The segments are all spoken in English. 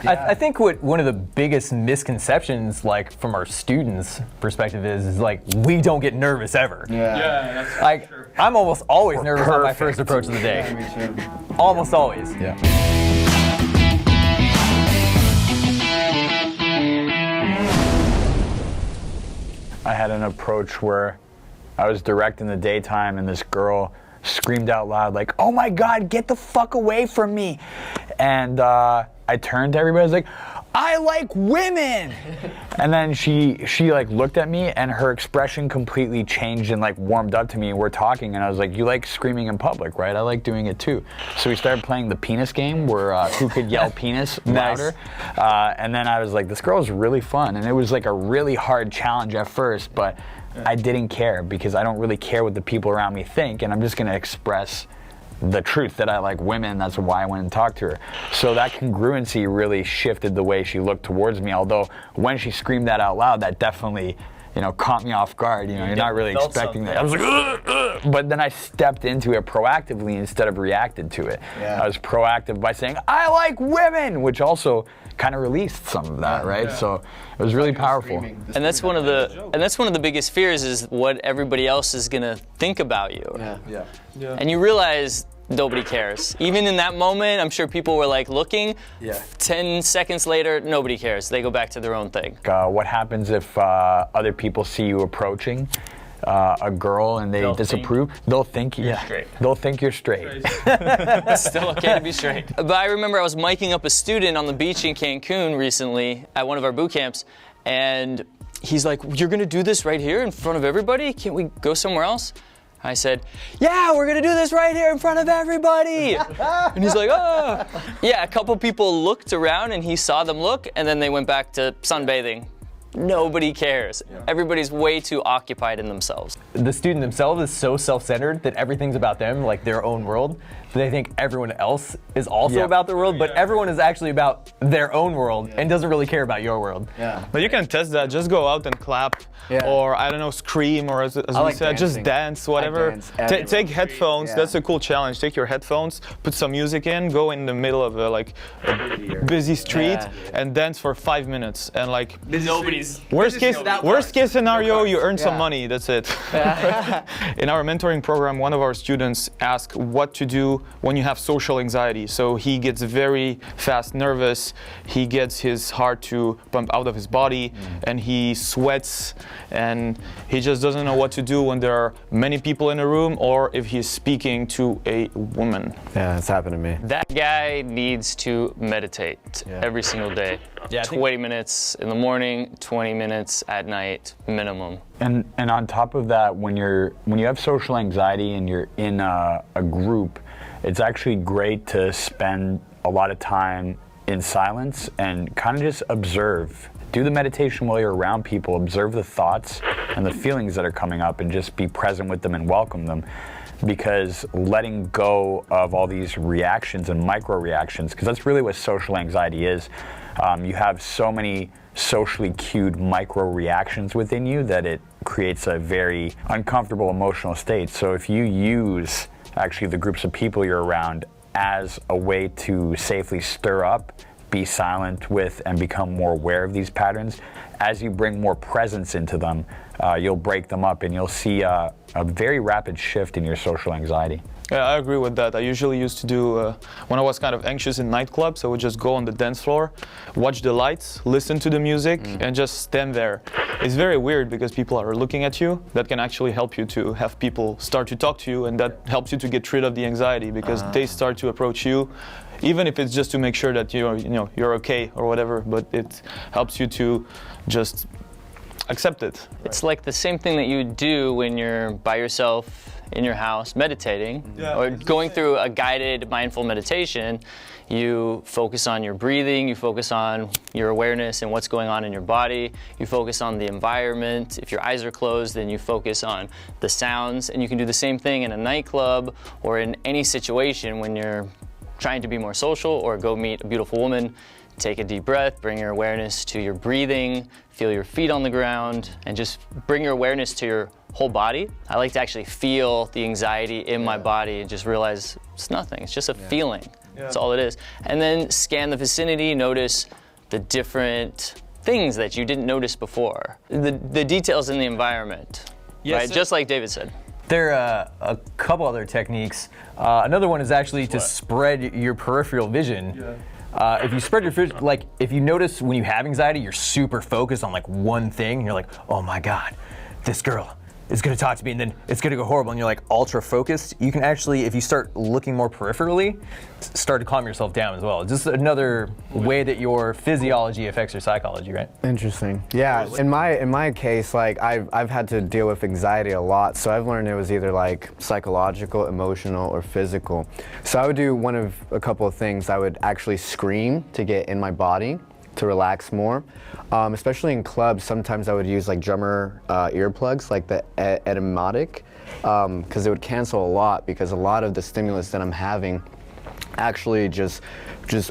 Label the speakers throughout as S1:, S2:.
S1: I think what one of the biggest misconceptions, like from our students' perspective, is like we don't get nervous ever.
S2: Yeah, that's
S1: like
S2: true.
S1: I'm almost always nervous on my first approach of the day.
S3: Yeah, me too.
S1: Almost always.
S3: Yeah.
S4: I had an approach where I was directing the daytime and this girl screamed out loud like, "Oh my God, get the fuck away from me." And I turned to everybody, I was like, "I like women." And then she like looked at me and her expression completely changed and like warmed up to me. We're talking and I was like, "You like screaming in public, right? I like doing it too." So we started playing the penis game where who could yell penis louder. And then I was like, this girl's really fun. And it was like a really hard challenge at first, but I didn't care because I don't really care what the people around me think, and I'm just gonna express the truth that I like women. That's why I went and talked to her. So that congruency really shifted the way she looked towards me, although when she screamed that out loud, that definitely, you know, caught me off guard. You know, you're not really expecting that. I was like, ugh, ugh. But then I stepped into it proactively instead of reacted to it. I was proactive by saying, "I like women," which also kind of released some of that, right? So it was really powerful.
S5: And that's one of the biggest fears, is what everybody else is gonna think about you.
S3: Yeah.
S5: And you realize nobody cares. Even in that moment, I'm sure people were like looking. 10 seconds later, nobody cares. They go back to their own thing.
S4: What happens if other people see you approaching a girl and they disapprove? They'll think you're straight. They'll think you're straight.
S5: It's still okay to be straight. But I remember I was miking up a student on the beach in Cancun recently at one of our boot camps, and he's like, "You're gonna do this right here in front of everybody? Can't we go somewhere else?" I said, "Yeah, we're gonna do this right here in front of everybody." And he's like, "Oh." Yeah, a couple people looked around and he saw them look, and then they went back to sunbathing. Nobody cares. Everybody's way too occupied in themselves.
S1: The student themselves is so self-centered that everything's about them, like their own world. They think everyone else is also about their world, but everyone is actually about their own world and doesn't really care about your world.
S2: But you can test that. Just go out and clap, or I don't know, scream, or as we said, just dance, whatever. Take headphones. That's a cool challenge. Take your headphones, put some music in, go in the middle of a busy street, and dance for 5 minutes. And like
S5: Nobody's.
S2: worst case scenario, you earn some money. That's it. In our mentoring program, one of our students asked what to do when you have social anxiety. So he gets very fast nervous, he gets his heart to pump out of his body, and he sweats, and he just doesn't know what to do when there are many people in a room, or if he's speaking to a woman.
S3: Yeah, it's happened to me.
S5: That guy needs to meditate every single day. 20 minutes in the morning, 20 minutes at night, minimum.
S4: And on top of that, when you have social anxiety and you're in a group, it's actually great to spend a lot of time in silence and kind of just observe. Do the meditation while you're around people, observe the thoughts and the feelings that are coming up, and just be present with them and welcome them. Because letting go of all these reactions and micro reactions, because that's really what social anxiety is. You have so many socially cued micro reactions within you that it creates a very uncomfortable emotional state. So if you use actually the groups of people you're around as a way to safely stir up, be silent with, and become more aware of these patterns, as you bring more presence into them, you'll break them up and you'll see a very rapid shift in your social anxiety.
S2: Yeah, I agree with that. I usually used to do, when I was kind of anxious in nightclubs, I would just go on the dance floor, watch the lights, listen to the music, and just stand there. It's very weird because people are looking at you. That can actually help you to have people start to talk to you, and that helps you to get rid of the anxiety because they start to approach you, even if it's just to make sure that you're okay or whatever, but it helps you to just accept it.
S5: It's like the same thing that you do when you're by yourself in your house meditating or going through a guided mindful meditation. You focus on your breathing, you focus on your awareness and what's going on in your body, you focus on the environment. If your eyes are closed, then you focus on the sounds, and you can do the same thing in a nightclub or in any situation when you're trying to be more social or go meet a beautiful woman. Take a deep breath, bring your awareness to your breathing, feel your feet on the ground, and just bring your awareness to your whole body. I like to actually feel the anxiety in my body and just realize it's nothing, it's just a feeling. That's all it is. And then scan the vicinity, notice the different things that you didn't notice before. The details in the environment, right? Just like David said.
S1: There are a couple other techniques. Another one is actually to spread your peripheral vision. If you spread your vision, like if you notice when you have anxiety, you're super focused on like one thing, and you're like, oh my God, this girl is gonna talk to me, and then it's gonna go horrible, and you're like ultra focused. You can actually, if you start looking more peripherally, start to calm yourself down as well. Just another way that your physiology affects your psychology, right?
S3: Interesting. Yeah, in my case, like I've had to deal with anxiety a lot, so I've learned it was either like psychological, emotional, or physical. So I would do a couple of things. I would actually scream to get in my body, to relax more. Especially in clubs, sometimes I would use like drummer earplugs, like the edemotic, because it would cancel a lot, because a lot of the stimulus that I'm having actually just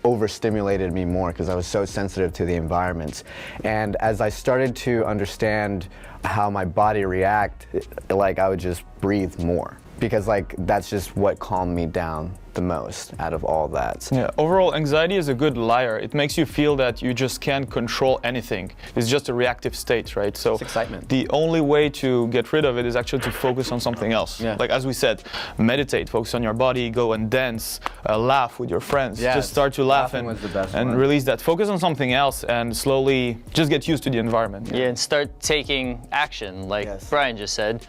S3: overstimulated me more, because I was so sensitive to the environment. And as I started to understand how my body reacted, like I would just breathe more, because like that's just what calmed me down the most out of all that.
S2: Yeah, overall anxiety is a good liar. It makes you feel that you just can't control anything. It's just a reactive state, right? So
S3: it's excitement.
S2: The only way to get rid of it is actually to focus on something else. Yeah. Like as we said, meditate, focus on your body, go and dance, laugh with your friends.
S3: Yes.
S2: Just start to laugh and release that. Focus on something else and slowly just get used to the environment.
S5: Yeah, and start taking action, like Brian just said.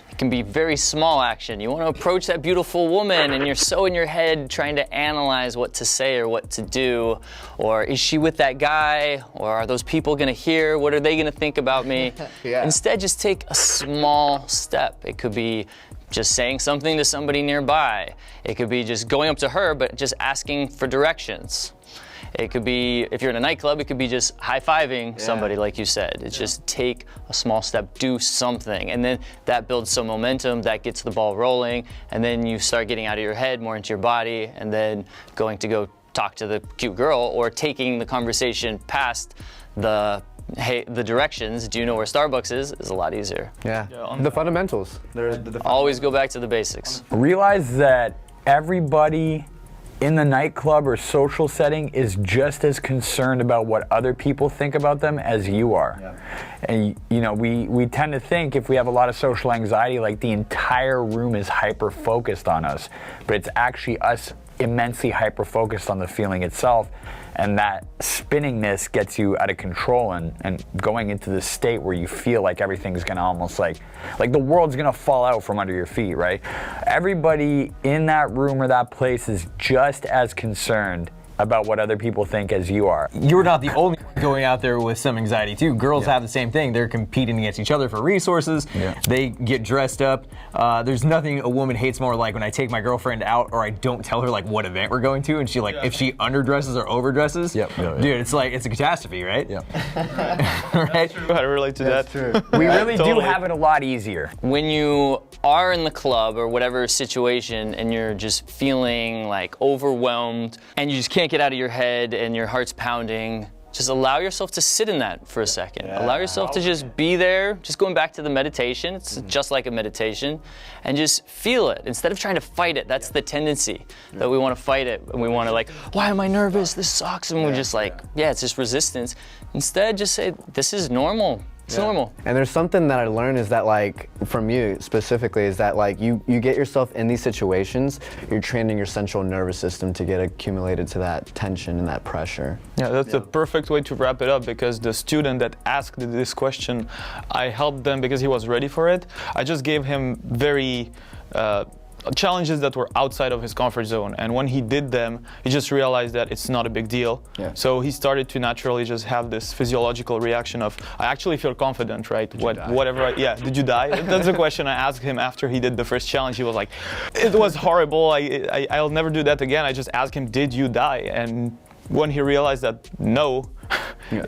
S5: It can be very small action. You want to approach that beautiful woman and you're so in your head trying to analyze what to say or what to do. Or is she with that guy? Or are those people going to hear? What are they going to think about me? Instead, just take a small step. It could be just saying something to somebody nearby. It could be just going up to her, but just asking for directions. It could be, if you're in a nightclub, it could be just high-fiving somebody, like you said. It's just take a small step, do something. And then that builds some momentum, that gets the ball rolling, and then you start getting out of your head, more into your body, and then going to go talk to the cute girl, or taking the conversation past the directions, do you know where Starbucks is a lot easier.
S3: The fundamentals.
S5: Always go back to the basics.
S4: Realize that everybody in the nightclub or social setting is just as concerned about what other people think about them as you are. And you know, we tend to think, if we have a lot of social anxiety, like the entire room is hyper focused on us, but it's actually us immensely hyper focused on the feeling itself. And that spinningness gets you out of control and going into this state where you feel like everything's gonna almost like the world's gonna fall out from under your feet, right? Everybody in that room or that place is just as concerned about what other people think as you are.
S1: You're not the only one going out there with some anxiety too. Girls have the same thing. They're competing against each other for resources. They get dressed up. There's nothing a woman hates more like when I take my girlfriend out or I don't tell her like what event we're going to, and she like if she underdresses or overdresses, dude, it's like it's a catastrophe, right? Right?
S2: I relate to that.
S3: True.
S4: We really do have it a lot easier.
S5: When you are in the club or whatever situation and you're just feeling like overwhelmed and you just can't get out of your head and your heart's pounding, just allow yourself to sit in that for a second. Allow yourself to just be there, just going back to the meditation. It's just like a meditation, and just feel it instead of trying to fight it. That's the tendency that we want to fight it and we want to like, why am I nervous? This sucks. And we're just like, it's just resistance. Instead, just say, this is normal. It's normal.
S3: And there's something that I learned is that, like, from you specifically, is that like you get yourself in these situations, you're training your central nervous system to get accumulated to that tension and that pressure.
S2: Yeah, that's a perfect way to wrap it up, because the student that asked this question, I helped them because he was ready for it. I just gave him very challenges that were outside of his comfort zone, and when he did them, he just realized that it's not a big deal. So he started to naturally just have this physiological reaction of, I actually feel confident, right? Did you die? That's a question I asked him after he did the first challenge. He was like, it was horrible, I'll never do that again. I just asked him, did you die? And when he realized that no,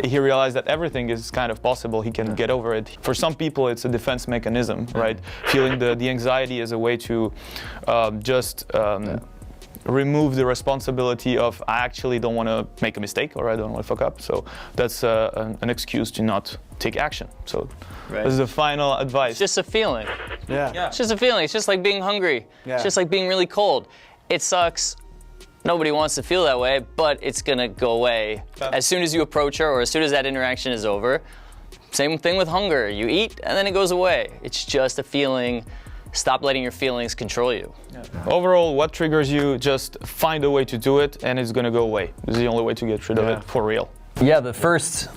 S2: he realized that everything is kind of possible. He can get over it. For some people, it's a defense mechanism, right? Feeling the anxiety as a way to remove the responsibility of, I actually don't want to make a mistake, or I don't want to fuck up. So that's an excuse to not take action. So this is the final advice.
S5: It's just a feeling. It's just a feeling. It's just like being hungry. It's just like being really cold. It sucks. Nobody wants to feel that way, but it's gonna go away as soon as you approach her or as soon as that interaction is over. Same thing with hunger. You eat and then it goes away. It's just a feeling. Stop letting your feelings control you.
S2: Overall, what triggers you, just find a way to do it and it's gonna go away. It's the only way to get rid of it for real.
S1: Yeah, the first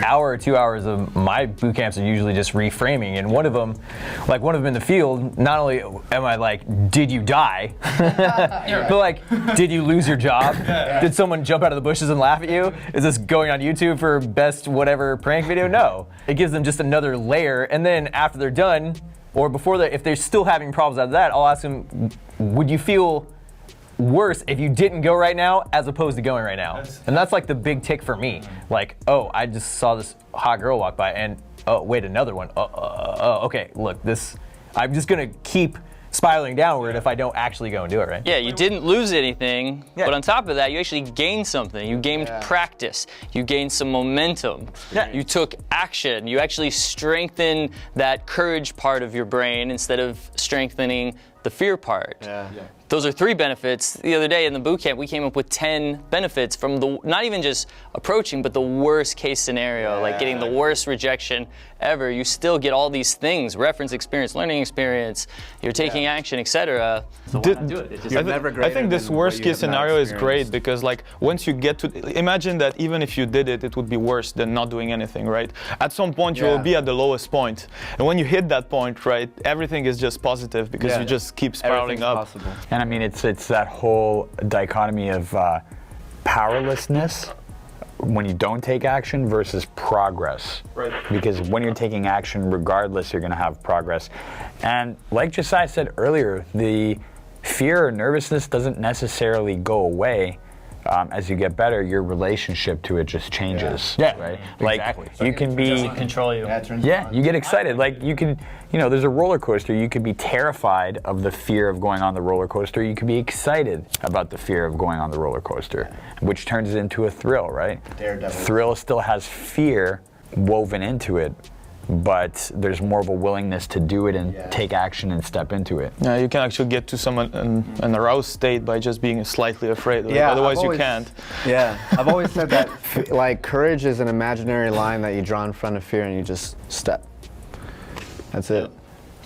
S1: hour or 2 hours of my boot camps are usually just reframing, and one of them in the field, not only am I like, did you die, but like, did you lose your job? Did someone jump out of the bushes and laugh at you? Is this going on YouTube for best whatever prank video? No. It gives them just another layer, and then after they're done, or before if they're still having problems after that, I'll ask them, would you feel worse if you didn't go right now as opposed to going right now? And that's like the big tick for me. Like, oh, I just saw this hot girl walk by, and oh, wait, another one. Okay, look, I'm just gonna keep spiraling downward if I don't actually go and do it, right?
S5: Yeah, you didn't lose anything, but on top of that, you actually gained something. You gained practice. You gained some momentum. You took action. You actually strengthened that courage part of your brain instead of strengthening the fear part. Those are 3 benefits. The other day in the boot camp, we came up with 10 benefits from not even just approaching, but the worst case scenario, like getting the worst rejection ever. You still get all these things: reference experience, learning experience, you're taking action, etc.
S6: So why not do it? It's just
S2: I think this worst case scenario is great because, like, once you get to imagine that even if you did it, it would be worse than not doing anything, right? At some point, you will be at the lowest point, and when you hit that point, right, everything is just positive because you just keep spiraling up.
S3: Possible.
S4: And I mean, it's that whole dichotomy of powerlessness when you don't take action versus progress.
S2: Right.
S4: Because when you're taking action, regardless, you're going to have progress. And like Josiah said earlier, the fear or nervousness doesn't necessarily go away. As you get better, your relationship to it just changes. Right? Like,
S1: exactly.
S4: you can be...
S5: Doesn't control you.
S4: Yeah, you get excited. Like, you can, there's a roller coaster. You could be terrified of the fear of going on the roller coaster. You could be excited about the fear of going on the roller coaster, which turns it into a thrill, right?
S3: Daredevil.
S4: Thrill still has fear woven into it, but there's more of a willingness to do it and take action and step into it.
S2: Yeah, you can actually get to an aroused state by just being slightly afraid. Otherwise, you can't.
S3: Yeah, I've always said that like courage is an imaginary line that you draw in front of fear and you just step. That's it.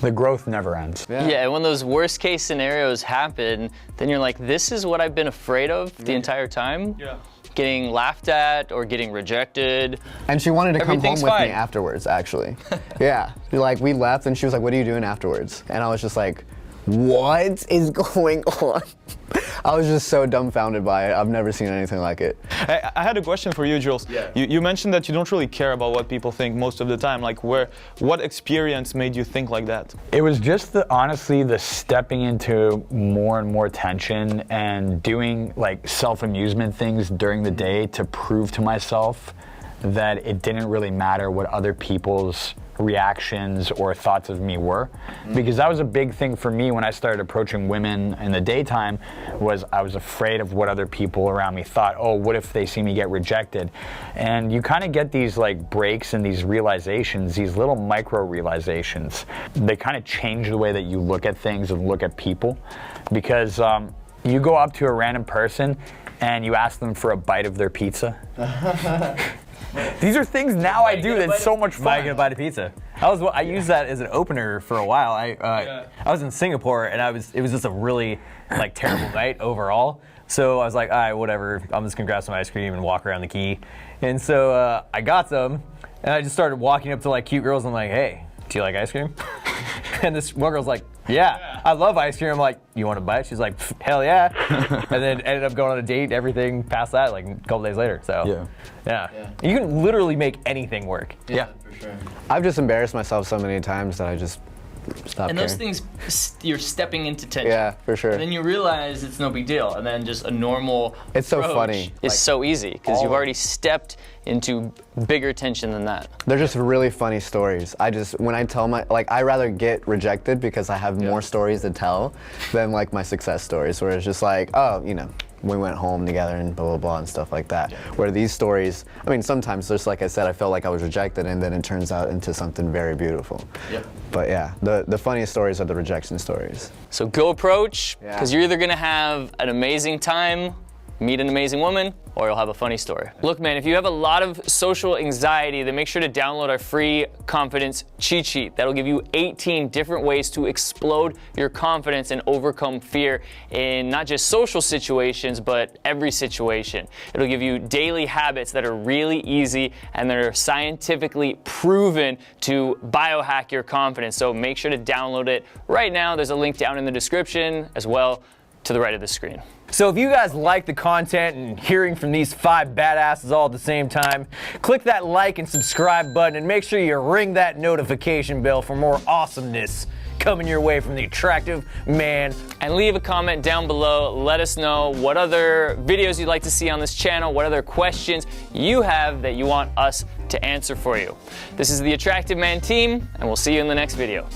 S4: The growth never ends.
S5: Yeah, and when those worst case scenarios happen, then you're like, this is what I've been afraid of the entire time?
S2: Yeah.
S5: Getting laughed at or getting rejected.
S3: And she wanted to come home
S5: Everything's
S3: with
S5: fine.
S3: me afterwards, actually. Yeah, like we left and she was like, what are you doing afterwards? And I was just like, what is going on? I was just so dumbfounded by it. I've never seen anything like it.
S2: I had a question for you, Jules. You mentioned that you don't really care about what people think most of the time. Like, what experience made you think like that?
S4: It was just honestly the stepping into more and more tension and doing like self-amusement things during the day to prove to myself that it didn't really matter what other people's reactions or thoughts of me were, because that was a big thing for me when I started approaching women in the daytime. Was I was afraid of what other people around me thought. Oh, what if they see me get rejected? And you kind of get these like breaks and these realizations, these little micro realizations. They kind of change the way that you look at things and look at people, because you go up to a random person and you ask them for a bite of their pizza. These are things now I do that's so much fun.
S1: Am I gonna buy the pizza? I used that as an opener for a while. I was in Singapore and it was just a really like terrible night overall. So I was like, all right, whatever. I'm just gonna grab some ice cream and walk around the quay. And so I got some, and I just started walking up to like cute girls. And I'm like, hey, do you like ice cream? And this one girl's like, yeah, I love ice cream. I'm like, you want a bite? She's like, hell yeah. And then ended up going on a date, everything past that, like a couple days later. So, yeah. You can literally make anything work.
S6: Yeah, for sure.
S3: I've just embarrassed myself so many times that I just stopped
S5: And
S3: caring.
S5: those things, you're stepping into tension.
S3: Yeah, for sure.
S5: And then you realize it's no big deal. And then just a normal
S3: It's so
S5: approach
S3: funny.
S5: is so easy because you've already stepped into bigger tension than that.
S3: They're just really funny stories. When I tell I rather get rejected because I have more stories to tell than like my success stories, where it's just like, oh, we went home together and blah, blah, blah, and stuff like that. Where these stories, I mean, sometimes, just like I said, I felt like I was rejected, and then it turns out into something very beautiful. But yeah, the funniest stories are the rejection stories.
S5: So go approach, because you're either gonna have an amazing time, meet an amazing woman, or you'll have a funny story. Look, man, if you have a lot of social anxiety, then make sure to download our free confidence cheat sheet. That'll give you 18 different ways to explode your confidence and overcome fear in not just social situations, but every situation. It'll give you daily habits that are really easy and that are scientifically proven to biohack your confidence. So make sure to download it right now. There's a link down in the description as well to the right of the screen.
S1: So if you guys like the content and hearing from these 5 badasses all at the same time, click that like and subscribe button and make sure you ring that notification bell for more awesomeness coming your way from the attractive man.
S5: And leave a comment down below. Let us know what other videos you'd like to see on this channel, what other questions you have that you want us to answer for you. This is the Attractive Man team, and we'll see you in the next video.